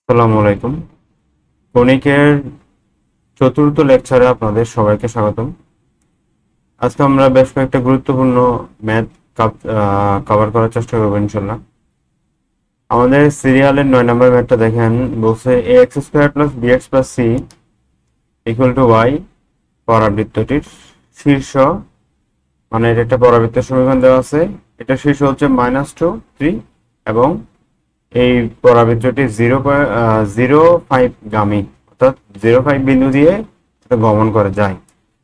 আসসালামু আলাইকুম। গণিতের চতুর্থ লেকচারে আপনাদের সবাইকে স্বাগতম। আজকে আমরা বেশ কয়েকটা গুরুত্বপূর্ণ ম্যাথ কভার করার চেষ্টা করবো ইনশাল্লাহ। আমাদের সিরিয়ালের 9 নম্বর ম্যাথটা দেখেন, বলছে ax² + bx + c = y। পরাবৃত্তটির শীর্ষ, মানে এটা একটা পরাবৃত্তের সমীকরণ দেওয়া আছে। এটা শীর্ষ হচ্ছে -2, 3 এবং এই পরাবৃত্তটি 0.05 গামী, অর্থাৎ 0.5 বিন্দু দিয়ে এটা গমন করে যায়।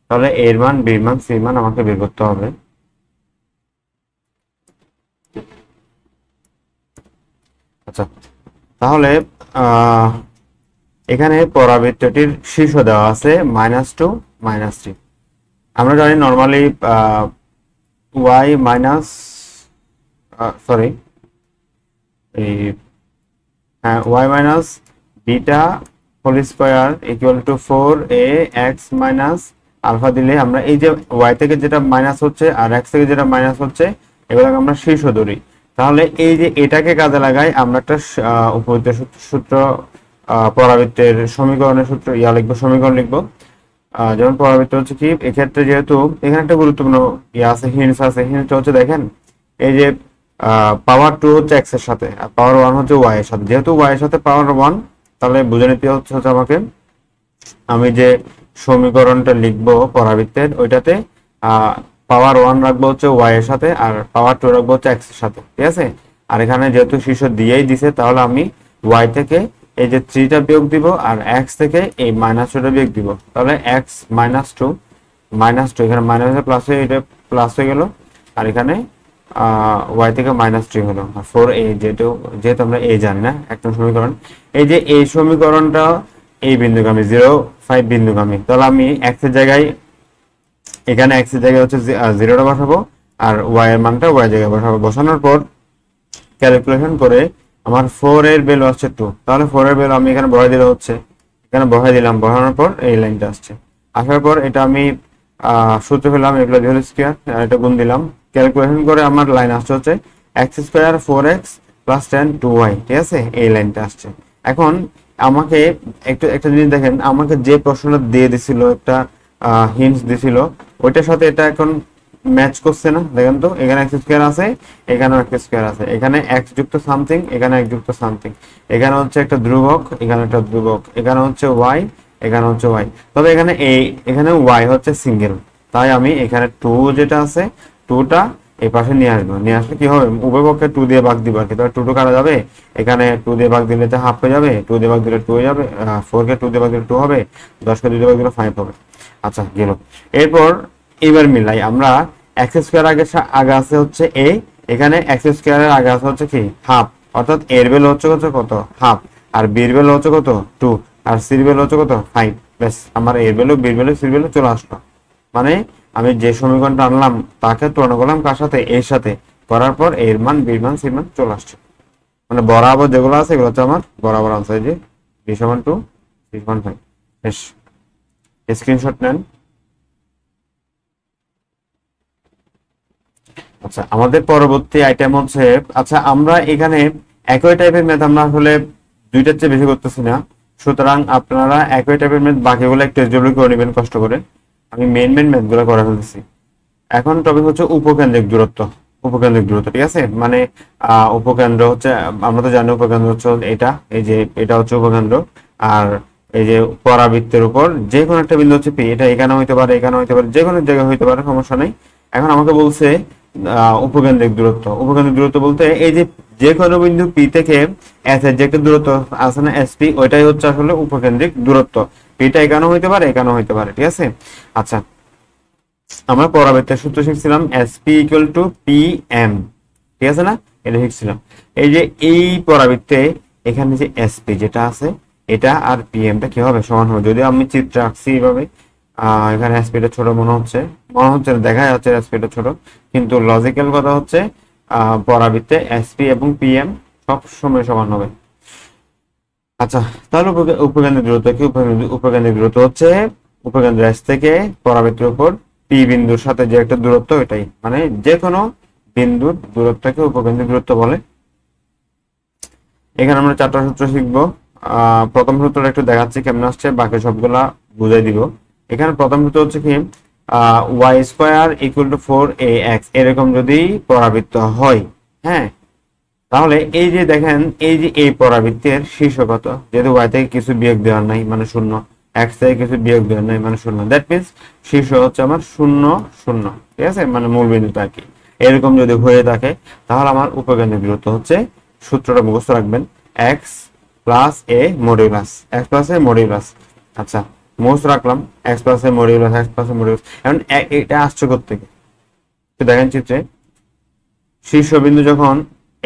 তাহলে এর মান, বির মান, সির মান আমাকে বের করতে হবে। আচ্ছা, তাহলে এখানে পরাবৃত্তটির শীর্ষ দেওয়া আছে -2, -3। আমরা জানি নর্মালি ওয়াই মাইনাস সরি এই হ্যাঁ Y minus beta whole square equal to 4ax minus alpha দিলে আমরা এই যে ওয়াই থেকে যেটা মাইনাস হচ্ছে আর এক্স থেকে যেটা মাইনাস হচ্ছে এগুলোকে আমরা শীর্ষ ধরি। তাহলে এই যে এটাকে কাজে লাগাই আমরা একটা উপবৃত্ত সূত্র, পরাবৃত্তের সমীকরণের সূত্র লিখবো, সমীকরণ লিখবো। যেমন পরাবৃত্ত হচ্ছে কি, এক্ষেত্রে যেহেতু এখানে একটা গুরুত্বপূর্ণ হিন্টস আছে। হিন্টটা হচ্ছে দেখেন, এই যে পাওয়ার 2 হচ্ছে এক্স এর সাথে আর পাওয়ার 1 হচ্ছে ওয়াই এর সাথে। যেহেতু ওয়াই এর সাথে পাওয়ার 1, তাহলে বুঝে নিতে হচ্ছে আমাকে আমি যে সমীকরণটা লিখবো পরাবৃত্তের, ওইটাতে পাওয়ার 1 রাখবো হচ্ছে ওয়াই এর সাথে আর পাওয়ার 2 রাখবো হচ্ছে এক্স এর সাথে, ঠিক আছে। আর এখানে যেহেতু শীর্ষ দিয়েই দিছে, তাহলে আমি ওয়াই থেকে এই যে 3টা বিয়োগ দিব আর এক্স থেকে এই -2টা বিয়োগ দিব। তাহলে এক্স -2 এখানে মাইনাস প্লাস হয়ে এটা প্লাস হয়ে গেল, আর এখানে ওয়াই থেকে -3 হলো। আর 4a, যেহেতু আমরা a জানি না, একটা সমীকরণ। এই যে এই সমীকরণটা এই বিন্দুগামী, 0.5 বিন্দুগামী। তাহলে আমি এক্স এর জায়গায়, এখানে এক্স এর জায়গায় হচ্ছে 0টা বসাবো আর ওয়াই এর মানটা ওয়াই জায়গায় বসাবো। বসানোর পর ক্যালকুলেশন করে আমার 4 এর ভ্যালু আসছে 2। তাহলে 4 এর ভ্যালু আমি এখানে বসাই দিলে হচ্ছে, এখানে বসাই দিলাম। বসানোর পর এই লাইনটা আসছে। আসার পর এটা আমি সূত্র পেলাম a + b হোল স্কয়ার, আর এটা গুণ দিলাম। ক্যালকুলেশন করে আমার লাইন আসছে হচ্ছে x² 4x + 10 2y, ঠিক আছে। এই লাইনটা আসছে। এখন আমাকে একটা জিনিস দেখেন, আমাকে যে প্রশ্নটা দিয়ে দিছিল, একটা হিন্টস দিছিল, ওইটার সাথে এটা এখন ম্যাচ করছে না। দেখেন তো, এখানে x² আছে, এখানেও x² আছে, এখানে x যুক্ত সামথিং, এখানে x যুক্ত সামথিং, এখানে হচ্ছে একটা ধ্রুবক, এখানে একটা ধ্রুবক, এখানে হচ্ছে y, এখানে হচ্ছে y। তবে এখানে y হচ্ছে সিঙ্গেল, তাই আমি এখানে 2 যেটা আছে 2টা এই পাশে নিয়ে আসবো। নিয়ে আসলে কি হবে, উভয় পক্ষে 2 দিয়ে ভাগ দিব আর কি। তাহলে 2 কাটা যাবে, এখানে 2 দিয়ে ভাগ দিলে তো হাফ হয়ে যাবে, 2 দিয়ে ভাগ দিলে 2 হয়ে যাবে, 4 কে 2 দিয়ে ভাগ দিলে 2 হবে, 10 কে 2 দিয়ে ভাগ দিলে 5 হবে। আচ্ছা, গেল। এরপর এবার মিলাই আমরা, x² আগে আছে হচ্ছে a, এখানে x² এর আগে আছে হচ্ছে কি হাফ, অর্থাৎ এর ভ্যালু হচ্ছে কত হাফ, আর b এর ভ্যালু হচ্ছে কত 2, আর c এর ভ্যালু হচ্ছে কত 5। ব্যাস, আমার এর ভ্যালু, b এর ভ্যালু, c এর ভ্যালু চলে আসলো। মানে আমি যে সমীকরণটা আনলাম তাকে তুলনা করলাম কার সাথে, এর সাথে, করার পর এর মান, b এর মান, c এর মান চলে আসছে। মানে বরাবর যেগুলো আছে এগুলো হচ্ছে আমার বরাবর আনসার, যে b = 2, c = 5। বেশ, স্ক্রিনশট নেন। আচ্ছা, আমাদের পরবর্তী আইটেম হচ্ছে, আচ্ছা আমরা এখানে একই টাইপের ম্যাথ আমরা আসলে দুইটার চেয়ে বেশি করতেছি না, সুতরাং আপনারা একই টাইপের ম্যাথ বাকিগুলো একটু এজেবল করে নেবেন কষ্ট করে। আমি মেন ম্যাথগুলো করে ফেলতেছি। এখন টপিক হচ্ছে উপকেন্দ্রিক দূরত্ব। উপকেন্দ্রিক দূরত্ব, ঠিক আছে। মানে উপকেন্দ্র হচ্ছে, আমরা তো জানি উপকেন্দ্র হচ্ছে এটা, এই যে এটা হচ্ছে উপকেন্দ্র। আর এই যে পরাবৃত্তের উপর যে কোনো একটা বিন্দু হচ্ছে পি, এটা এখানে হইতে পারে, এখানে হইতে পারে, যে কোনো জায়গায় হইতে পারে, সমস্যা নেই। এখন আমাকে বলছে উপকেন্দ্রিক দূরত্ব। উপকেন্দ্রিক দূরত্ব বলতে এই যে যে কোনো বিন্দু পি থেকে এস এর যে একটা দূরত্ব আছে না, এসপি, ওইটাই হচ্ছে আসলে উপকেন্দ্রিক দূরত্ব। পিটা এখানেও হইতে পারে, এখানেও হইতে পারে, ঠিক আছে। আচ্ছা, আমরা পরাবৃত্তের সূত্র শিখছিলাম এসপি = PM, ঠিক আছে না, এটা শিখছিলাম। এই যে এই পরাবৃত্তে এখানে যে এসপি যেটা আছে, এটা আর পিএমটা কি হবে, সমান হবে। যদি আমি চিত্র আঁকছি এইভাবে, এখানে এসপিটা ছোট মনে হচ্ছে দেখা যাচ্ছে এসপিটা ছোট, কিন্তু লজিক্যাল কথা হচ্ছে পরাবৃত্তে এসপি এবং পিএম সব সময় সমান হবে। আচ্ছা, তাহলে উপকেন্দ্রিক দূরত্ব কি? উপকেন্দ্রিক দূরত্ব হচ্ছে উপকেন্দ্র এস থেকে পরাবৃত্তের উপর পি বিন্দুর সাথে যে একটা দূরত্ব, এটাই মানে যে কোনো বিন্দুর দূরত্বকে উপকেন্দ্রিক দূরত্ব বলে। এখানে আমরা 4টা সূত্র শিখবো। প্রথম সূত্রটা একটু দেখাচ্ছি কেমন আসছে, বাকি সবগুলা বুঝাই দিব। এখানে প্রথম সূত্র হচ্ছে কি Y square equal to 4ax এরকম যদি পরাবৃত্ত হয়, হ্যাঁ, তাহলে এই যে দেখেন এই যে এই পরাবৃত্তের শীর্ষ কত, যেহেতু ওয়াই থেকে কিছু বিয়োগ দেওয়ার নাই মানে শূন্য, এক্স থেকে কিছু বিয়োগ দেওয়ার নাই মানে শূন্য, দ্যাট মিনস শীর্ষ হচ্ছে আমার শূন্য শূন্য, ঠিক আছে, মানে মূল বিন্দুটা আর কি। এরকম যদি হয়ে থাকে তাহলে আমার উপকেন্দ্রের দূরত্ব হচ্ছে, সূত্রটা মুখস্থ রাখবেন, এক্স প্লাস এ মডিউলাস, এক্স প্লাস এ মডিউলাস। আচ্ছা, মুখস্থ রাখলাম এক্স প্লাস এ মডিউলাস, এক্স প্লাস এ মডিউলাস। এখন এটা আসছে কোত্থেকে, তো দেখেন চিত্রে শীর্ষবিন্দু যখন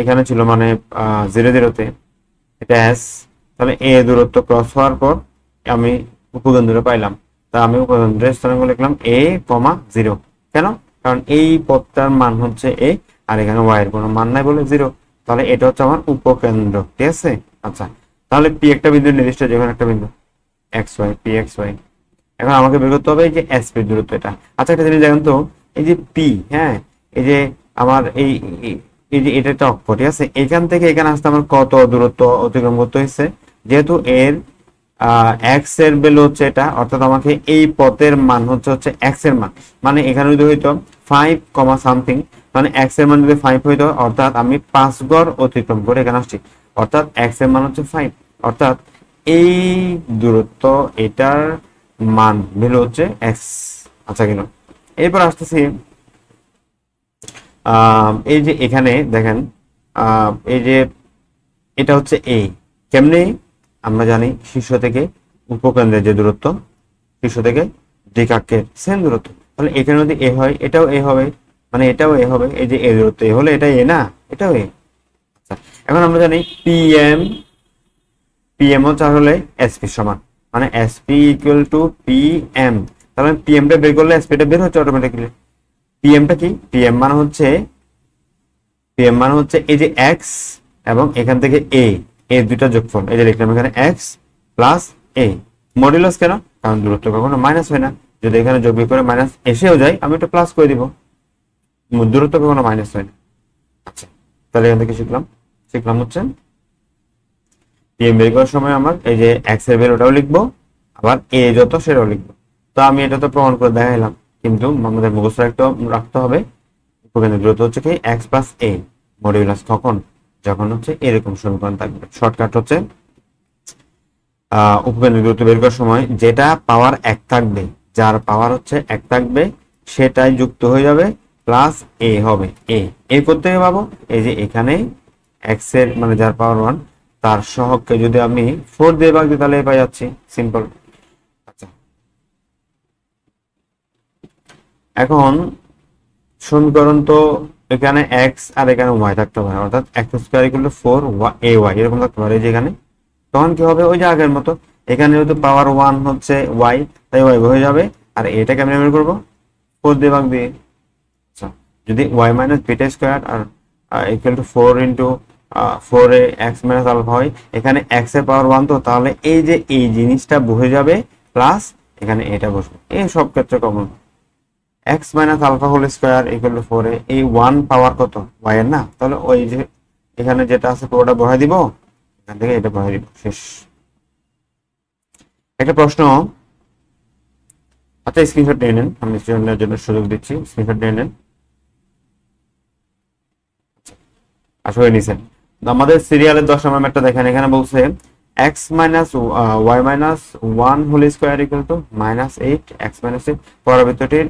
এখানে ছিল মানে 0 0 তে এটা এস, তাহলে এ দূরত্ব ক্রস হওয়ার পর আমি উপকেন্দ্র পাইলাম, তা আমি উপকেন্দ্রের স্থানাঙ্ক লিখলাম a, 0। কেন? কারণ এই পথটার মান হচ্ছে a আর এখানে y এর কোনো মান নাই বলে 0, তাহলে এটা হচ্ছে আমার উপকেন্দ্র, ঠিক আছে। আচ্ছা, তাহলে p একটা বিন্দু নির্দিষ্ট, যেখানে একটা বিন্দু xy p xy, এখন আমাকে বের করতে হবে এই যে এস পি দূরত্ব এটা। আচ্ছা, একটা জিনিস দেখেন তো, এই যে পি, হ্যাঁ, এই যে আমার এই যে এটা একটা অক্ষ, ঠিক আছে, এখান থেকে এখানে আসতে আমার কত দূরত্ব অতিক্রম করতে হয়েছে, যেহেতু এর এক্স এর ভ্যালু হচ্ছে এটা, অর্থাৎ আমাকে এই পথের মান হচ্ছে এক্স এর মান, মানে এখানে যদি হইতো 5 সামথিং, মানে এক্স এর মান যদি 5 হইতো, অর্থাৎ আমি 5 গড় অতিক্রম করে এখানে আসছি, অর্থাৎ এক্স এর মান হচ্ছে 5, অর্থাৎ এই দূরত্ব এটার মান ভ্যালু হচ্ছে এক্স। আচ্ছা, গেল। এরপর আসতেছি এই যে এখানে দেখেন এই যে এটা হচ্ছে এ, কেমনে আমরা জানি শীর্ষ থেকে উপকেন্দ্রের যে দূরত্ব, শীর্ষ থেকে দিকাক্ষের সেম দূরত্ব, তাহলে এখানে যদি এ হয় এটাও এ হবে, মানে এটাও এ হবে, এই যে এ দূরত্ব এ হলে এটা এ না, এটাও এ। আচ্ছা, এখন আমরা জানি পিএম, পিএম হচ্ছে আসলে এসপি সমান, মানে এসপি ইকুয়াল টু পিএম, তাহলে পিএমটা বের করলে এসপিটা বের হচ্ছে অটোমেটিক্যালি। পিএমটা কি? পিএম মানে হচ্ছে, পিএম মানে হচ্ছে এই যে এক্স এবং এখান থেকে এ, এর দুইটা যোগফল, এই যে লিখলাম এখানে এক্স প্লাস এ। মডুলাস কেন? কারণ দূরত্ব কখনো মাইনাস হয় না, যদি এখানে যোগ বিয়োগ করে মাইনাস এসেও যায় আমি একটু প্লাস করে দিব, দূরত্ব কখনো মাইনাস হয় না। আচ্ছা, তাহলে এখান থেকে শিখলাম, শিখলাম হচ্ছে পিএম বের করার সময় আমার এই যে এক্স এর ভ্যালুটাও লিখবো, আবার এ যত সেটাও লিখবো। তো আমি এটা তো প্রমাণ করে দেখাইলাম, কিন্তু আমাদের মুখস্থ রাখতে হবে উপকেন্দ্রের দূরত্ব হচ্ছে কি এক্স প্লাস এ মডিউলাস, কখন? যখন হচ্ছে এরকম সমীকরণ থাকবে। শর্টকাট হচ্ছে উপকেন্দ্রের দূরত্ব বের করার সময় যেটা পাওয়ার 1 থাকবে, যার পাওয়ার হচ্ছে 1 থাকবে সেটাই যুক্ত হয়ে যাবে প্লাস এ হবে। এ করতে পাবো এই যে এখানে এক্স এর মানে যার পাওয়ার 1 তার সহগকে যদি আমি 4 দিয়ে ভাগ দিই তাহলে পাই যাচ্ছি, সিম্পল। আচ্ছা, এখন সমীকরণ তো এখানে এক্স আর এখানে ওয়াই থাকতে পারে, অর্থাৎ X square equal to 4 A Y এরকম থাকতে পারে যেখানে, তখন কি হবে ওই যে আগের মতো, এখানে যেহেতু পাওয়ার 1 হচ্ছে ওয়াই তাই ওয়াই হয়ে যাবে, আর এটাকে আমি বের করবো 4 দিয়ে ভাগ দিয়ে। আচ্ছা, যদি ওয়াই মাইনাস বিটা স্কোয়ার আর equal to 4 into 4 A X minus alpha হয়, এখানে এক্স এর পাওয়ার 1 তো, তাহলে এই যে এই জিনিসটা বসে যাবে প্লাস এখানে এটা বসবে, এই সব ক্ষেত্রে common x minus alpha whole square equal to 4 এ এই 1 পাওয়ার কত y এর না, তাহলে ওই যে এখানে যেটা আছে পুরোটা বসাই দিব, এখান থেকে এটা বসাই দিব, শেষ। একটা প্রশ্ন, আচ্ছা স্ক্রিনশট নিয়ে নেন, আমি স্টুডেন্টদের জন্য সুযোগ দিচ্ছি, স্ক্রিনশট নিয়ে নেন। আসলে নিছেন আমাদের সিরিয়ালের 10 নম্বর ম্যাথটা দেখেন, এখানে বলছে x minus y minus 1 whole square equal to -8 x minus 8 পরাবৃত্তটির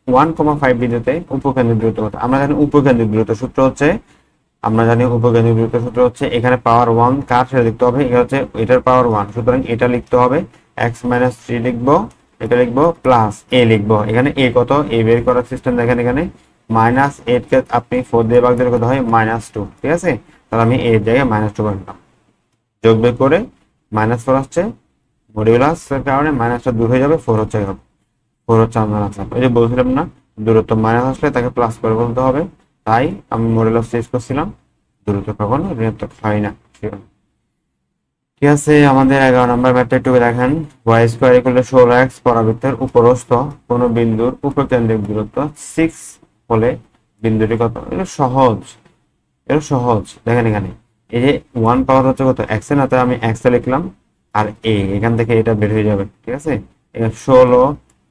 1,5 বিন্দুতে উপকেন্দ্রের দূরত্ব কত? আমরা জানি উপকেন্দ্রের দূরত্ব সূত্র হচ্ছে, আমরা জানি উপকেন্দ্রের দূরত্ব সূত্র হচ্ছে এখানে পাওয়ার 1 কার সেটা লিখতে হবে, এটা হচ্ছে এটার পাওয়ার 1, সুতরাং এটা লিখতে হবে x মাইনাস 3 লিখবো, এটা লিখবো প্লাস a লিখবো। এখানে a কত? a বের করার সিস্টেম দেখেন, এখানে -8 কে আপনি 4 দিয়ে ভাগ দিলে কত হয়? -2, ঠিক আছে, তাহলে আমি a এর জায়গায় -2 বসালাম, যোগ বিয়োগ করে -4 আসছে, মডিউলাস এর কারণে মাইনাসটা দূর হয়ে যাবে, 4 হচ্ছে হবে, 4 হচ্ছে আমার আনসার। ওই যে বলছিলাম না দূরত্ব মাইনাস আসলে তাকে প্লাস করে বলতে হবে, তাই আমি মডুলাস চেঞ্জ করছিলাম, দূরত্ব কখনো ঋণাত্মক হয় না। ঠিক আছে, আমাদের 11 নম্বর ম্যাথটা একটু দেখেন, y square equal two 16x পরাবৃত্তের উপরস্থ কোন বিন্দুর উপকেন্দ্রিক দূরত্ব 6 হলে বিন্দুটি কত? এটা সহজ, এটা সহজ। দেখেন এখানে এই যে 1 পাওয়ার হচ্ছে কত এক্স এর, না তো আমি এক্স এ লিখলাম আর এ, এখান থেকে এটা বের হয়ে যাবে, ঠিক আছে। এখানে 16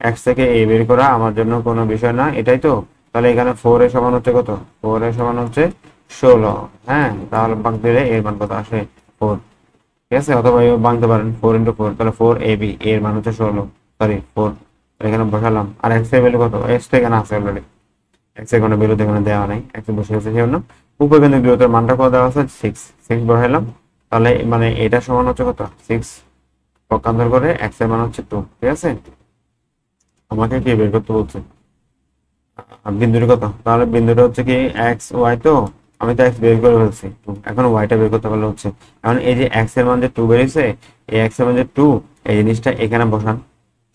এক্স থেকে এ বের করা আমার জন্য কোনো বিষয় না, এটাই তো। তাহলে এখানে 4 এর সমান হচ্ছে কত, 4 এর সমান হচ্ছে 16। হ্যাঁ, তাহলে ভাগ দিলে এর মান কত আসে 4, ঠিক আছে। অথবা ভাঙতে পারেন 4 ইন্টু 4, তাহলে 4 এবি, এর মান হচ্ছে 16, সরি 4। এখানে বসালাম, আর এক্স এর ভ্যালু কত, এক্স তো এখানে আছে অলরেডি, এক্স এর কোনো ভ্যালু তো এখানে দেওয়া নাই, এক্স বসে গেছে সেজন্য উপকেন্দ্রিক দূরত্বের মানটা কত দেওয়া আছে 6, 6 বসাইলাম। তাহলে মানে এটা সমান হচ্ছে কত 6, পক্ষান্তর করে এক্স এর মান হচ্ছে 2, ঠিক আছে। আমাকে কি বের করতে বলছে, বিন্দুটা কত, তাহলে বিন্দুটা হচ্ছে কি এক্স ওয়াই, তো আমি তো এক্স বের করে ফেলছি, এখন ওয়াইটা বের করতে পারলে হচ্ছে। এখন এই যে এক্স এর মান যে 2 বেরিয়েছে, এই এক্স এর মান যে 2, এই জিনিসটা এখানে বসান।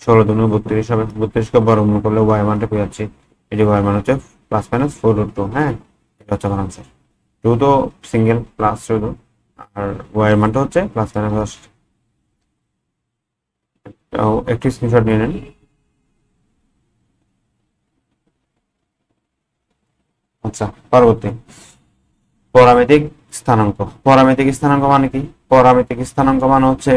16 দুগুণ 32 হবে, 32 কে বর্গমূল করলে ওয়াই মানটা পেয়ে যাচ্ছি। এই যে ওয়াই মান হচ্ছে প্লাস মাইনাস 4√2। হ্যাঁ, এটা হচ্ছে আমার আনসার। 2 তো সিঙ্গেল প্লাস শুধু, আর ওয়াই এর মানটা হচ্ছে প্লাস মাইনাস আসছে। তো একটি স্ক্রিনশট নিয়ে নেন। আচ্ছা, পরবর্তী পরামিতিক স্থানাঙ্ক। পরামিতিক স্থানাঙ্ক মানে কি? পরামিতিক স্থানাঙ্ক মানে হচ্ছে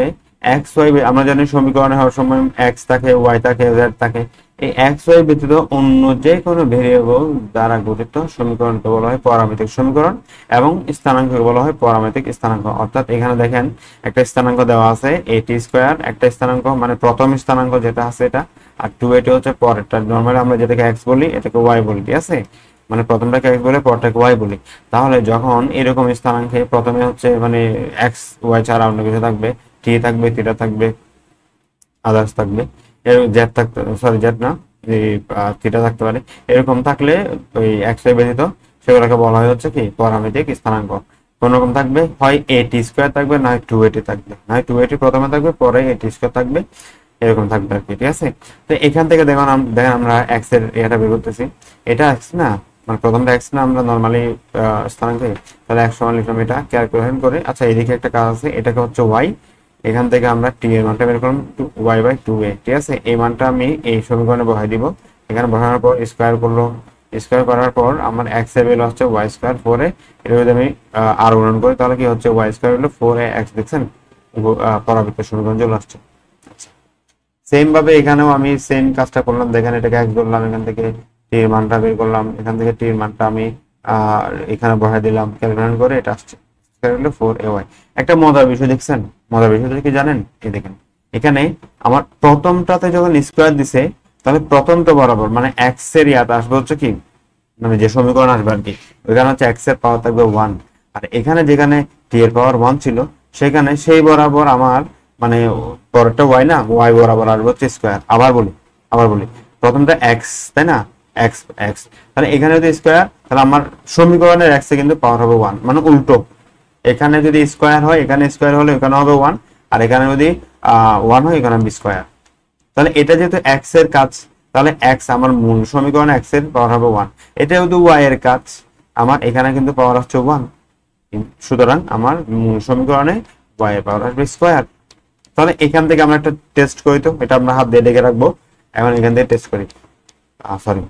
এক্স ওয়াই, আমরা জানি সমীকরণে হওয়ার সময় এক্স থাকে, ওয়াই থাকে, জেড থাকে। এই এক্স ওয়াই ব্যতীত অন্য যে কোনো ভেরিয়েবল দ্বারা গঠিত সমীকরণকে বলা হয় পরামিতিক সমীকরণ, এবং স্থানাঙ্ককে বলা হয় পরামিতিক স্থানাঙ্ক। অর্থাৎ এখানে দেখেন একটা স্থানাঙ্ক দেওয়া আছে এটি স্কোয়ার, একটা স্থানাঙ্ক মানে প্রথম স্থানাঙ্ক যেটা আছে এটা, আর 2 হচ্ছে পরেরটা। নর্মালি আমরা যেটাকে এক্স বলি এটাকে ওয়াই বলি, ঠিক আছে। মানে প্রথমটাকে এক্স বলে পরটাকে ওয়াই বলি। তাহলে যখন এরকম স্থানাঙ্কে প্রথমে হচ্ছে মানে এক্স ওয়াই ছাড়া অন্য কিছু থাকবে, টি থাকবে, থিটা থাকবে, আদার্স থাকবে, এর জেড থাকতে, সরি জেড না, এই থিটা থাকতে পারে, এরকম থাকলে ওই এক্স ওয়াই ব্যতীত সেগুলোকে বলা হয় হচ্ছে কি পরামিতিক স্থানাঙ্ক। কোন রকম থাকবে, হয় এটি স্কোয়ার থাকবে, না 280 থাকবে, না 280 প্রথমে থাকবে পরে এটি স্কোয়ার থাকবে, এরকম থাকবে আর কি, ঠিক আছে। তো এখান থেকে দেখুন দেখেন আমরা এক্স এর এটা বের করতেছি, এটা এক্স না, মানে প্রথমটা এক্স না আমরা নর্মালি স্থানাঙ্কে, তাহলে এক্স সমান লিখলাম এটা ক্যালকুলেশন করে। আচ্ছা, এদিকে একটা কাজ আছে, এটাকে হচ্ছে ওয়াই, এখান থেকে আমরা টি এর মানটা বের করলাম ওয়াই বাই 2a, ঠিক আছে। এই মানটা আমি এই সমীকরণে বসাই দিব, এখানে বসানোর পর স্কোয়ার করলো, স্কোয়ার করার পর আমার এক্স এর ভ্যালু হচ্ছে ওয়াই স্কোয়ার 4a, এর যদি আমি আর গুণন করি তাহলে কি হচ্ছে ওয়াই স্কোয়ার হলো 4ax, দেখছেন পরাবৃত্ত সমীকরণ চলে আসছে। সেম ভাবে এখানেও আমি সেম কাজটা করলাম, দেখেন এটাকে এক্স ধরলাম, এখান থেকে টি এর মানটা বের করলাম, এখান থেকে টি এর মানটা আমি এখানে বসাই দিলাম, ক্যালকুলেশন করে এটা আসছে 4ay। একটা মজার বিষয় দেখছেন, মজার বিষয় কি জানেন, এই দেখেন এখানে আমার প্রথমটাতে যখন স্কোয়ার দিছে, তাহলে প্রথমটা বরাবর মানে এক্স এর ইয়াতে আসবে হচ্ছে কি, মানে যে সমীকরণ আসবে আর কি, ওইখানে হচ্ছে এক্স এর পাওয়ার থাকবে 1, আর এখানে যেখানে টি এর পাওয়ার 1 ছিল সেখানে সেই বরাবর আমার মানে পরেরটা ওয়াই না, ওয়াই বরাবর আসবে হচ্ছে স্কোয়ার। আবার বলি প্রথমটা এক্স, তাই না, এক্স এক্স, তাহলে এখানে যদি স্কোয়ার, তাহলে আমার সমীকরণের এক্স এ কিন্তু পাওয়ার হবে 1, মানে উল্টো। এখানে যদি স্কোয়ার হয়, এখানে স্কোয়ার হলে এখানে হবে 1, আর এখানে যদি 1 হয় এখানে হবে স্কোয়ার। তাহলে এটা যেহেতু এক্স এর কাজ, তাহলে এক্স আমার মূল সমীকরণে এক্স এর পাওয়ার হবে 1, এটা যেহেতু ওয়াই এর কাজ, আমার এখানে কিন্তু পাওয়ার হচ্ছে 1, সুতরাং আমার মূল সমীকরণে ওয়াই এর পাওয়ার আসবে স্কোয়ার। তাহলে এখান থেকে আমরা একটা টেস্ট করি, তো এটা আমরা হাত দিয়ে ডেকে রাখবো, এখন এখান থেকে টেস্ট করি, সরি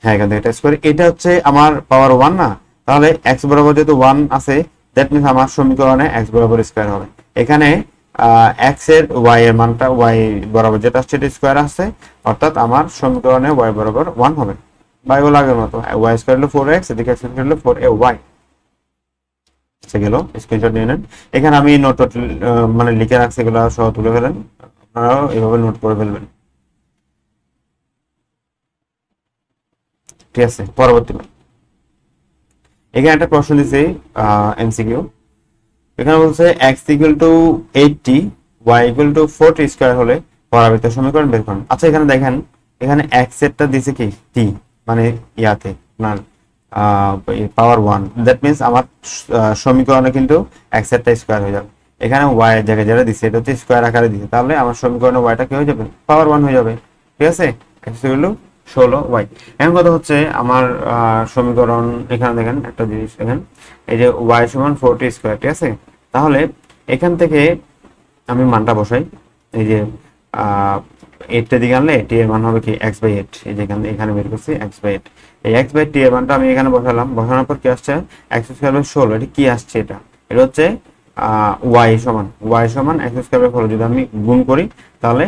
হ্যাঁ এখান থেকে টেস্ট করি। এটা হচ্ছে আমার পাওয়ার 1 না, তাহলে এক্স বরাবর যেহেতু 1 আছে, দ্যাট মিনস আমার সমীকরণে এক্স বরাবর স্কোয়ার হবে। এখানে এক্স এর ওয়াই এর মানটা ওয়াই বরাবর যেটা আসছে এটা স্কোয়ার আসছে, অর্থাৎ আমার সমীকরণে ওয়াই বরাবর 1 হবে, বাই বল আগের মতো, ওয়াই স্কোয়ার হলো 4x, এদিকে এক্স স্কোয়ার হলো 4ay। গেল, স্ক্রিনশট নিয়ে নেন। এখানে আমি নোট মানে লিখে রাখছি, এগুলো সহ তুলে ফেলেন, আপনারাও এভাবে নোট করে ফেলবেন, ঠিক আছে। পরবর্তী এখানে একটা প্রশ্ন দিছে এমসিকিউ, এখানে বলছে x equal to 80 y equal two 40 square হলে পরাবৃত্ত সমীকরণ বের করুন। আচ্ছা, এখানে দেখেন এখানে x এরটা দিছে কি t, মানে ইয়াতে আপনার পাওয়ার 1, দ্যাট মিন্স আমার সমীকরণে কিন্তু x এরটা স্কয়ার হয়ে যাবে। এখানে y এর জায়গায় যেটা দিছে এটা হচ্ছে স্কয়ার আকারে দিছে, তাহলে আমার সমীকরণে y টা কি হয়ে যাবে, পাওয়ার 1 হয়ে যাবে, ঠিক আছে। x equal to 16y। এখন কথা হচ্ছে আমার সমীকরণ, এখানে দেখেন একটা জিনিস দেখেন, এই যে y সমান 40 স্কয়ার, ঠিক আছে। তাহলে এখান থেকে আমি মানটা বসাই, এই যে 8 দিকে আনলে t এর মান হবে কি x/8, এই যে এখানে বের করছি x/8, এই x/t এর মানটা আমি এখানে বসালাম, বসানোর পর কি আসছে x² 16, এটা কি আসছে, এটা এটা হচ্ছে y সমান x² যদি আমি গুণ করি তাহলে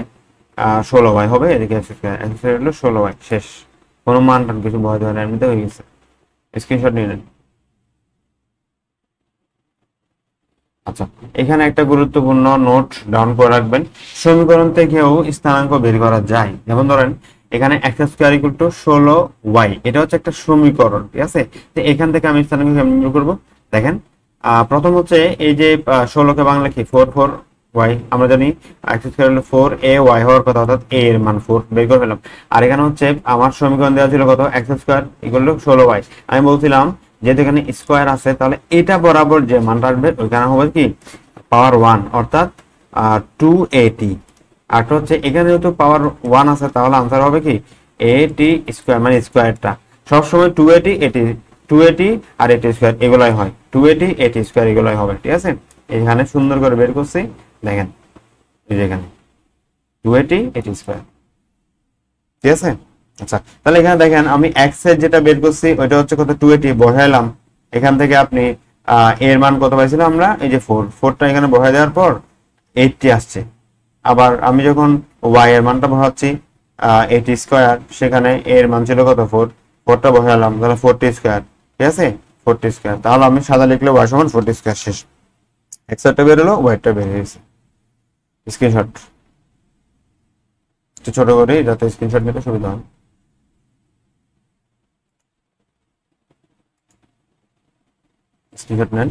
16y হবে, এদিকে x² হলো 16y। শেষ, কোনো মান টান কিছু ভয় দেওয়া নেই, এমনিতে হয়ে গেছে। স্ক্রিনশট নিয়ে নেন। আচ্ছা, এখানে একটা গুরুত্বপূর্ণ নোট ডাউন করে রাখবেন, সমীকরণ থেকেও স্থানাঙ্ক বের করা যায়। যেমন ধরেন এখানে x² = 16y, এটা হচ্ছে একটা সমীকরণ, ঠিক আছে। তো এখান থেকে আমি স্থানাঙ্ক কেমন বের করব দেখেন। প্রথম হচ্ছে এই যে 16 কে বাংলা কি 4y, আমরা জানি x² হলো 4a, y হওয়ার কথা, অর্থাৎ a এর মান 4 বের করে ফেলাম। আর এখানে হচ্ছে আমার সমীকরণ দেওয়া ছিল কত, x² = 16y। আমি বলছিলাম যেহেতু এখানে স্কোয়ার আছে তাহলে এটা বরাবর যে মানটা আসবে ওইখানে হবে কি পাওয়ার 1, অর্থাৎ 280। আর হচ্ছে এখানে যেহেতু পাওয়ার 1 আছে তাহলে আনসার হবে কি 80² মানে স্কোয়ারটা সবসময় 280 আর 80² এগুলাই হয়, 280 এগুলাই হবে, ঠিক আছে। এখানে সুন্দর করে বের করছি দেখেন, এই যে এখানে 280 ঠিক আছে। আচ্ছা, তাহলে এখানে দেখেন আমি x এর যেটা বের করছি ওইটা হচ্ছে কত 280 বসাইলাম। এখান থেকে আপনি এর মান কত পাইছিলাম আমরা, এই যে 4টা এখানে বসাই দেওয়ার পর 80 আসছে। আবার আমি যখন y এর মানটা বসাচ্ছি 80², সেখানে এর মান ছিল কত 4টা বসালাম, তাহলে 40², ঠিক আছে 40²। তাহলে আমি সাদা লিখলে y সমান 40²। শেষ, x এরটা বের হলো, y এরটা বের হয়েছে। স্ক্রিনশট একটু ছোট করে যাতে স্ক্রিনশট নিতে সুবিধা হয়। স্ক্রিনশট নেন,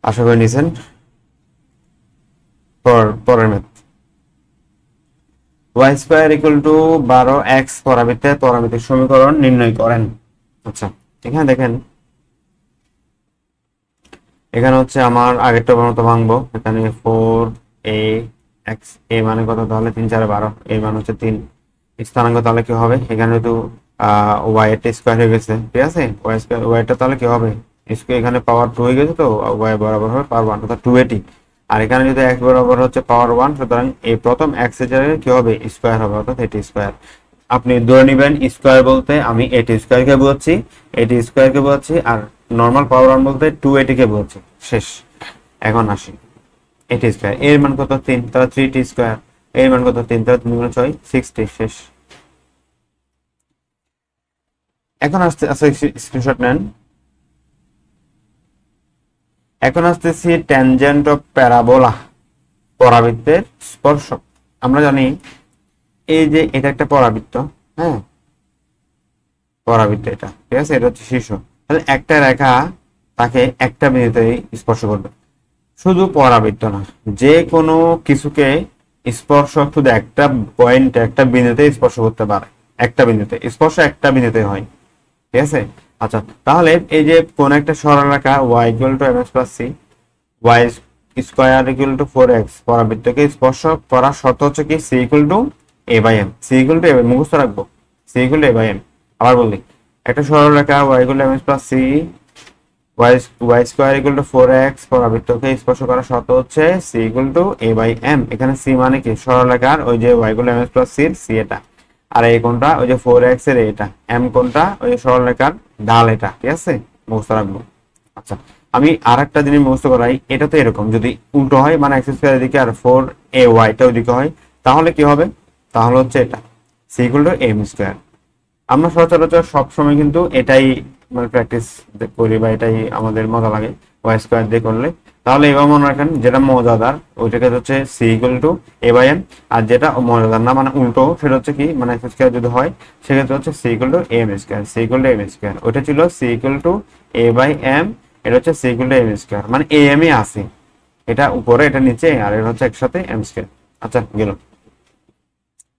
আশা করি নিছেন। পরের ম্যাথ, y² = 12x পরামিতিক সমীকরণ নির্ণয় করেন। আচ্ছা, এখানে দেখেন এখানে হচ্ছে আমার আগেরটা মতো ভাঙবো। এখানে 4a(x) a মানে কত, তাহলে 3 4 12, এর মান হচ্ছে 3। স্থানাঙ্ক তাহলে কি হবে, এখানে তো y এর স্কয়ার হয়ে গেছে, ঠিক আছে। y টা তাহলে কি হবে, এখানে পাওয়ার 2 হয়ে গেছে, তো y বরাবর হবে পাওয়ার 1 অর্থাৎ 280। আর এখানে যদি x বরাবর হচ্ছে পাওয়ার 1, সুতরাং এই প্রথম x এর জায়গায় কি হবে স্কয়ার হবে, অর্থাৎ 80²। আপনি ধরে নেবেন স্কয়ার বলতে আমি 80² কে বোঝাচ্ছি, 80² কে বোঝাচ্ছি, আর নরমাল পাওয়ার 1 বলতে 280 কে বোঝাচ্ছি। শেষ, এখন আসি 80² এর মান কত 3, তাহলে 3t²। এর মান কত 3, তাহলে 3 × 6 60। শেষ, এখন স্ক্রিনশট নেন। এখন আসতেছি ট্যানজেন্ট অফ প্যারাবোলা, পরাবৃত্তের স্পর্শক। আমরা জানি এই যে এটা একটা পরাবৃত্ত, হ্যাঁ পরাবৃত্ত এটা, ঠিক আছে, এটা হচ্ছে শীর্ষ। তাহলে একটা রেখা তাকে একটা বিন্দুতেই স্পর্শ করবে। শুধু পরাবৃত্ত না, যে কোনো কিছুকে স্পর্শক শুধু একটা পয়েন্টে একটা বিন্দুতে স্পর্শ করতে পারে, একটা বিন্দুতে স্পর্শ একটা বিন্দুতে হয়, ঠিক আছে। আচ্ছা, তাহলে এই যে কোন একটা সরলরেখা y = mx + c, y² = 4x পরাবৃত্তকে স্পর্শ করার শর্ত হচ্ছে কি c = a/m। c = a, মুখস্থ রাখবো, c = a/m। আবার বলি, একটা সরলরেখা y = mx + c, y² = 4x পরাবৃত্তকে স্পর্শ করার শর্ত হচ্ছে c = a/m। এখানে c মানে কি সরলরেখার ওই যে y = mx + c এর c এটা, আর এই কোনটা ওই যে 4x এর এটা, m কোনটা ওই সরলরেখার ঢাল এটা, ঠিক আছে, মুখস্থ রাখবো। আচ্ছা, আমি আরেকটা জিনিস মুখস্থ করাই, এটা তো এরকম যদি উল্টো হয় মানে x² এদিকে আর 4ay টা ওইদিকে হয়, তাহলে কি হবে, তাহলে হচ্ছে এটা c = m²। আমরা সচরাচর সবসময় কিন্তু এটাই মানে প্র্যাকটিস করি বা এটাই আমাদের মজা লাগে y² দিয়ে করলে। তাহলে এবার মনে রাখেন যেটা মজাদার ওইটাকে হচ্ছে c = a/m, আর যেটা মজাদার না মানে উল্টো সেটা হচ্ছে কি মানে x² যদি হয় সেক্ষেত্রে হচ্ছে c = m², c = m²। ওইটা ছিল c = a/m, এটা হচ্ছে c = m², মানে am এ আছে, এটা উপরে এটা নিচে, আর এটা হচ্ছে একসাথে m²। আচ্ছা, গেল,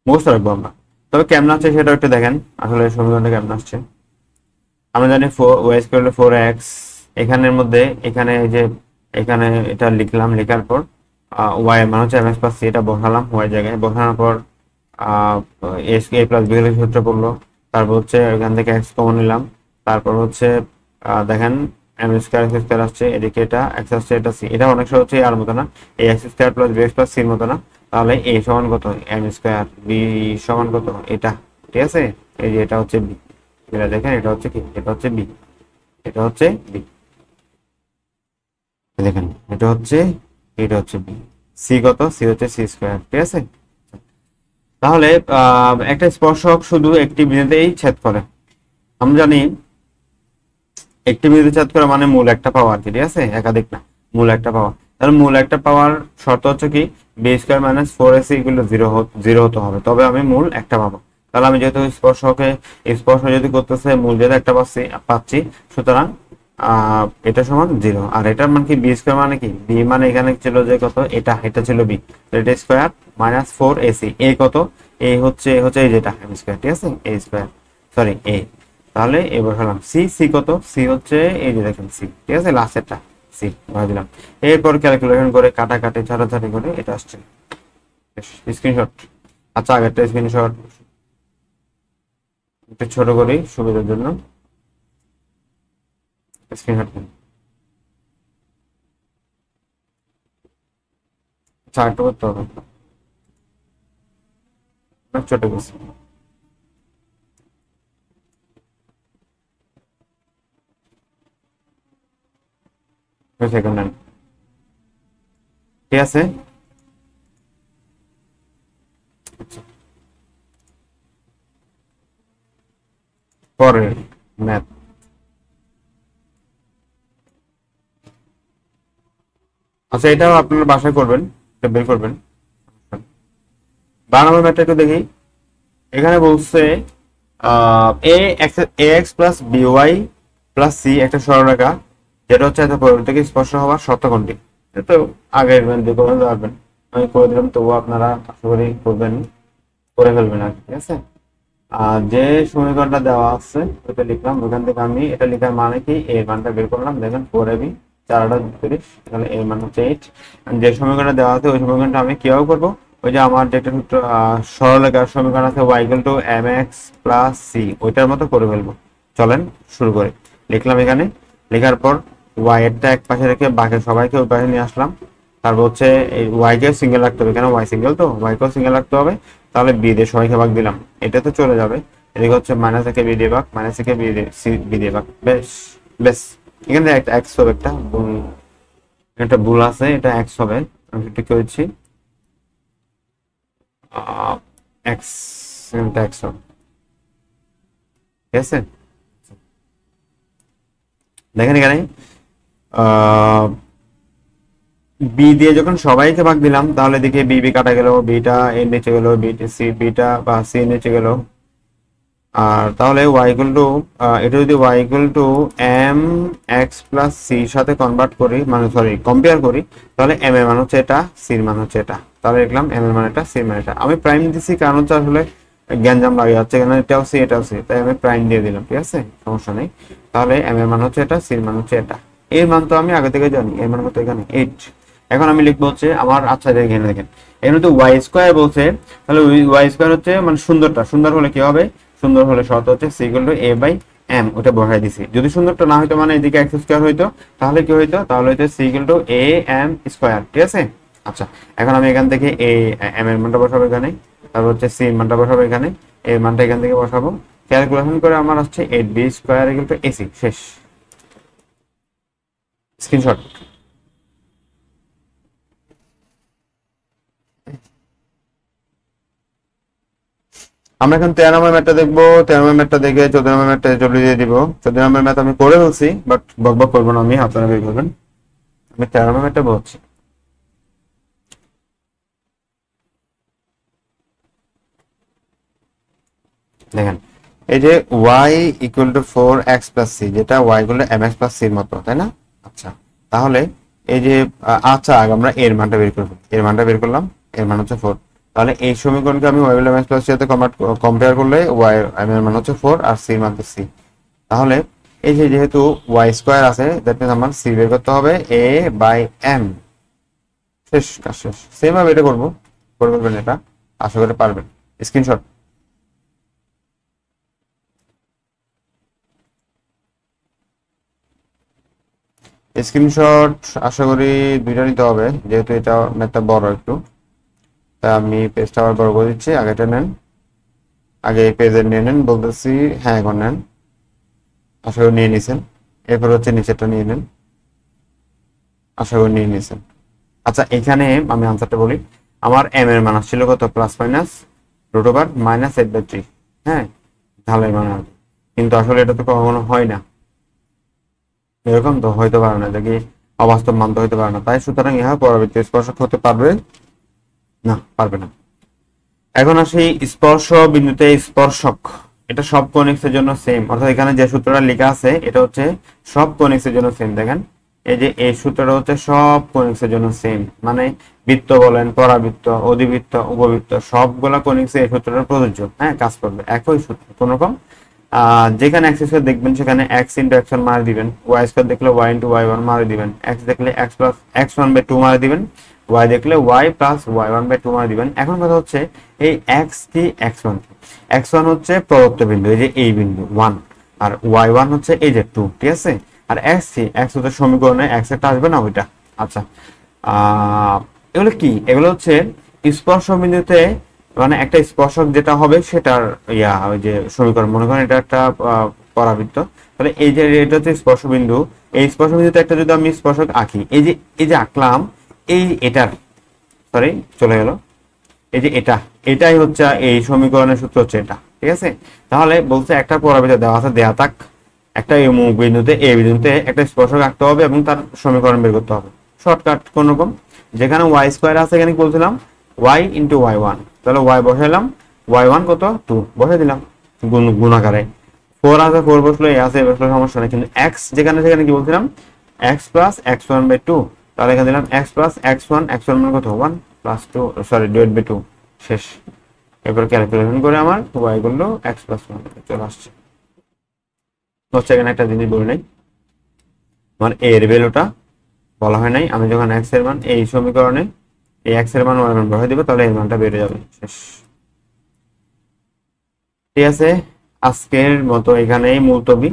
মুখস্থ রাখবো আমরা। তবে কেমন আছে সেটা একটু দেখেন, আসলে সমীকরণটা কেমন আসছে। আমরা জানি y = 4x, এখানের মধ্যে এখানে যে এখানে এটা লিখলাম, লেখার পর y এর মান হচ্ছে mx + c, এটা বসালাম y জায়গায়, বসানোর পর a + b এর সূত্র পড়লো, তারপর হচ্ছে এখান থেকে x কমন নিলাম, তারপর হচ্ছে দেখেন m² আসছে, এদিকে এটা x আসছে, এটা c, এটা অনেক সহজ হচ্ছে আর মতো না, এই x² + bx + c এর মতো না। তাহলে a সমান কত m², b সমান কত এটা, ঠিক আছে, এই যে এটা হচ্ছে b, এটা দেখেন এটা হচ্ছে কি, এটা হচ্ছে b, এটা হচ্ছে b। দেখেন এটা হচ্ছে বি, সি কত, সি হচ্ছে সি স্কয়ার, ঠিক আছে। তাহলে একটা স্পর্শক শুধু একটি বিন্দুতেই ছেদ করে, আমরা জানি একটি বিন্দুতে ছেদ করা মানে মূল একটা পাওয়া আর কি, ঠিক আছে, একাধিক না, মূল একটা পাওয়া। তাহলে মূল একটা পাওয়ার শর্ত হচ্ছে কি, B square minus four AC equal to zero হতে হবে, তবে আমি মূল একটা পাবো। তাহলে আমি যেহেতু স্পর্শকে স্পর্শ যদি করতেছে মূল যেহেতু একটা পাচ্ছি, সুতরাং এটা সমান জিরো। আর এটার মান কি, বি স্কয়ার মানে কি, বি মানে এখানে ছিল যে কত, এটা ছিল বি, এটা স্কয়ার মাইনাস ফোর এসি, এ কত, এ হচ্ছে এই যেটা এম স্কয়ার, ঠিক আছে, এ স্কয়ার, সরি এ। তাহলে এ বসালাম, সি সি কত, সি হচ্ছে এই যে দেখেন সি, ঠিক আছে, লাস্টেরটা সি বসাই দিলাম। এরপর ক্যালকুলেশন করে কাটাকাটি ছাড়াছাড়ি করে এটা আসছে স্ক্রিনশট। আচ্ছা আগেরটা স্ক্রিনশট একটু ছোট করি সুবিধার জন্য, স্ক্রিনশট নিন। আচ্ছা একটু করতে হবে, অনেক ছোট গেছে, সেকেন্ড নেন, ঠিক আছে। আচ্ছা, পরে ম্যাথ, আচ্ছা এটাও আপনারা বাসায় করবেন, এটা বের করবেন। 12 নম্বর ম্যাথটা একটু দেখি। এখানে বলছে a x plus by plus c একটা সরলরেখা, যেটা হচ্ছে এত পরিবর্তন থেকে স্পর্শ হওয়ার শর্ত কোনটি। এটা তো আগের ম্যাথ দিয়ে করে পারবেন, আমি করে দিলাম, তবুও আপনারা আশা করি করবেন, করে ফেলবেন আর কি, ঠিক আছে। আর যে সমীকরণটা দেওয়া আছে ওটা লিখলাম, ওখান থেকে আমি এটা লিখার মানে কি, এর মানটা বের করলাম, দেখেন 4ab 4-30, তাহলে এর মান হচ্ছে 8। যে সমীকরণটা দেওয়া আছে ওই সমীকরণটা আমি কিভাবে করবো, ওই যে আমার যেটা সূত্র সরলরেখার সমীকরণ আছে y = mx প্লাস c, ওইটার মতো করে ফেলবো। চলেন শুরু করি। লিখলাম এখানে, লেখার পর y এরটা এক পাশে রেখে বাকি সবাইকে ওই পাশে নিয়ে আসলাম। তারপর হচ্ছে এই y কে সিঙ্গেল রাখতে হবে, কেন y সিঙ্গেল, তো y কেও সিঙ্গেল রাখতে হবে। তাহলে বি দিয়ে সবাইকে ভাগ দিলাম, এটা তো চলে যাবে, এদিকে হচ্ছে মাইনাস একে বি দিয়ে ভাগ, মাইনাস একে বি দিয়ে ভাগ, বেশ বেশ। এখানে একটা এক্স হবে, একটা ভুল আছে, এটা এক্স হবে, আমি ঠিক করেছি এক্স, এটা এক্স হবে, ঠিক আছে। দেখেন এখানে বি দিয়ে যখন সবাইকে ভাগ দিলাম, তাহলে দেখে বি বি কাটা গেল, বিটা এর নিচে গেল, বিটা বা সি এর নিচে গেল। আর তাহলে y ইকুয়াল টু, এটা যদি y equal to M X plus C সাথে কনভার্ট করি, মানে সরি কম্পেয়ার করি, তাহলে এম এর মান হচ্ছে এটা, সির মান হচ্ছে এটা। তাহলে লিখলাম এম এর মান এটা, সির মান এটা। আমি প্রাইম দিছি কারণ হচ্ছে আসলে গ্যাঞ্জাম লাগে যাচ্ছে, এখানে এটাও সি এটাও সি, তাই আমি প্রাইম দিয়ে দিলাম, ঠিক আছে, সমস্যা নেই। তাহলে এম এর মান হচ্ছে এটা, সির মান হচ্ছে এটা। এর মান তো আমি আগে থেকে জানি, এর মান কত এখানে 8। এখন আমি লিখবো হচ্ছে আমার, আচ্ছা দেখেন দেখেন এখানে তো ওয়াই স্কোয়ার বলছে, তাহলে ওয়াই স্কোয়ার হচ্ছে মানে সুন্দর হলে কি হবে, সুন্দর হলে শর্ত হচ্ছে C equal to A by M, ওটা বসাই দিছি। যদি সুন্দরটা না হইতো, মানে এদিকে এক্স স্কোয়ার হইতো, তাহলে কি হইতো, তাহলে হইতো C equal to A M square, ঠিক আছে। আচ্ছা এখন আমি এখান থেকে এ এম এর মানটা বসাবো এখানে, তারপর হচ্ছে সি এর মানটা বসাবো এখানে, এর মানটা এখান থেকে বসাবো, ক্যালকুলেশন করে আমার আসছে 8b square equal to AC, শেষ। স্ক্রিনশট। আমরা এখন 13 নম্বর ম্যাথটা দেখবো, 13 নম্বর ম্যাথটা দেখে 14 নম্বর ম্যাথটা চলে দিয়ে দিব। 14 নম্বর ম্যাথ আমি করে ফেলছি, বাট বকবক করবো না আমি, আপনারা বের করবেন। আমি 13 নম্বর ম্যাথটা বলছি, দেখেন এই যে y equal two 4x plus c, যেটা y equal two mx plus c এর মতো, তাই না। আচ্ছা তাহলে এই যে আচ্ছা আগে আমরা এর মানটা বের করব, এর মানটা বের করলাম, এর মান হচ্ছে 4। তাহলে এই সমীকরণকে আমি y equal two mx plus c সাথে কম্পেয়ার করলে y এর মান হচ্ছে 4 আর c এর মান হচ্ছে c। তাহলে এই যে যেহেতু y স্কয়ার আছে, দ্যাট মিন্স আমার c বের করতে হবে a বাই m, শেষ কাজ শেষ। সেম ভাবে এটা করব, করে ফেলবেন, এটা আশা করি পারবেন। স্ক্রিনশট। স্ক্রিনশট আশা করি দুইটা নিতে হবে, যেহেতু এটা ম্যাথটা বড় একটু, তাই আমি পেজটা আবার বড় করে দিচ্ছি। আগেটা নেন, আগে এই পেজের নিয়ে নেন বলতেছি, হ্যাঁ এখন নেন, আশা করি নিয়ে নিছেন। এরপর হচ্ছে নিচেরটা নিয়ে নেন। আশা করি নিয়ে নিয়েছেন। আচ্ছা এখানে আমি আনসারটা বলি, আমার এম এর মান আসছিল কত, plus minus root over minus 8/3। হ্যাঁ, ঢালের মান আর কি। কিন্তু আসলে এটা তো কখনো হয় না, এরকম তো হইতে পারে না, দেখি অবাস্তব মান তো হইতে পারে না, তাই সুতরাং ইহা পরবর্তী স্পর্শক হতে পারবে না, পারবে না। এখন আসি স্পর্শ বিন্দুতে স্পর্শক, এটা সব কনিক্সের জন্য সেম, অর্থাৎ এখানে যে সূত্রটা লেখা আছে এটা হচ্ছে সব কনিক্সের জন্য সেম। দেখেন এই যে এই সূত্রটা হচ্ছে সব কনিক্সের জন্য সেম, মানে বৃত্ত বলেন, পরাবৃত্ত, অধিবৃত্ত, উপবৃত্ত, সবগুলা কনিক্সে এই সূত্রটা প্রযোজ্য। হ্যাঁ, কাজ করবে একই সূত্র, কোন রকম যেখানে এক্স স্কয়ার দেখবেন সেখানে এক্স ইন্টু এক্স ওয়ান মারি দিবেন, ওয়াই স্কয়ার দেখলে ওয়াই ইন্টু ওয়াই ওয়ান মারি দিবেন, এক্স দেখলে X plus X one by two মারি দিবেন, ওয়াই দেখলে Y plus Y one by two মারি দিবেন। এখন কথা হচ্ছে এই এক্স কি এক্স ওয়ান কি, এক্স ওয়ান হচ্ছে প্রদত্ত বিন্দু, এই যে এই বিন্দু ওয়ান, আর ওয়াই ওয়ান হচ্ছে এই যে টু, ঠিক আছে। আর এক্স কি, এক্স হচ্ছে সমীকরণে এক্স একটা আসবে না ওইটা। আচ্ছা এগুলো কি, এগুলো হচ্ছে স্পর্শ বিন্দুতে, মানে একটা স্পর্শক যেটা হবে সেটার ওই যে সমীকরণ, মনে করেন এটা একটা পরাবৃত্ত, তাহলে এই যে এটা হচ্ছে স্পর্শ বিন্দু, এই স্পর্শ বিন্দুতে একটা যদি আমি স্পর্শক আঁকি, এই যে আঁকলাম, এটার সরি চলে গেল, এই যে এটাই হচ্ছে এই সমীকরণের সূত্র হচ্ছে এটা, ঠিক আছে। তাহলে বলছে একটা পরাবৃত্ত দেওয়া আছে, দেয়া থাক একটা বিন্দুতে এ বিন্দুতে একটা স্পর্শক আঁকতে হবে এবং তার সমীকরণ বের করতে হবে, শর্টকাট কোন রকম। যেখানে ওয়াই স্কোয়ার আছে এখানে বলছিলাম ওয়াই ইন্টু ওয়াই ওয়ান, তাহলে ওয়াই বসাইলাম, ওয়াই ওয়ান কত টু বসে দিলাম গুণাকারে, ফোর আছে ফোর বসলো, এ আছে বসলো, সমস্যা নেই। কিন্তু এক্স যেখানে সেখানে কি বলছিলাম X plus X one by two, তাহলে এখানে দিলাম এক্স প্লাস এক্স ওয়ান মানে কত one plus two, sorry divide by two, শেষ। এরপর ক্যালকুলেশন করে আমার ওয়াই করলো এক্স প্লাস ওয়ান চলে আসছে। হচ্ছে এখানে একটা জিনিস বলে নাই, আমার এর ভ্যালুটা বলা হয় নাই, আমি যখন এক্স এর মান এই সমীকরণে এই এক্স এর মান ওয়াই মান বসাই দিব, তাহলে এর মানটা বেড়ে যাবে, শেষ। ঠিক আছে, আজকের মতো এখানেই মুলতবি।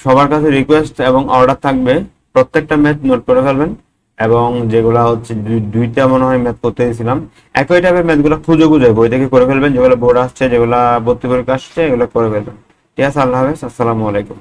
সবার কাছে রিকোয়েস্ট এবং অর্ডার থাকবে প্রত্যেকটা ম্যাথ নোট করে ফেলবেন, এবং যেগুলা হচ্ছে দুইটা মনে হয় ম্যাথ করতে দিয়েছিলাম, একই টাইপের ম্যাথগুলো খুঁজে খুঁজে বই থেকে করে ফেলবেন, যেগুলো বোর্ড আসছে, যেগুলা ভর্তি পরীক্ষা আসছে, এগুলো করে ফেলবেন। ঠিক আছে, আল্লাহ হাফেজ, আসসালামু আলাইকুম।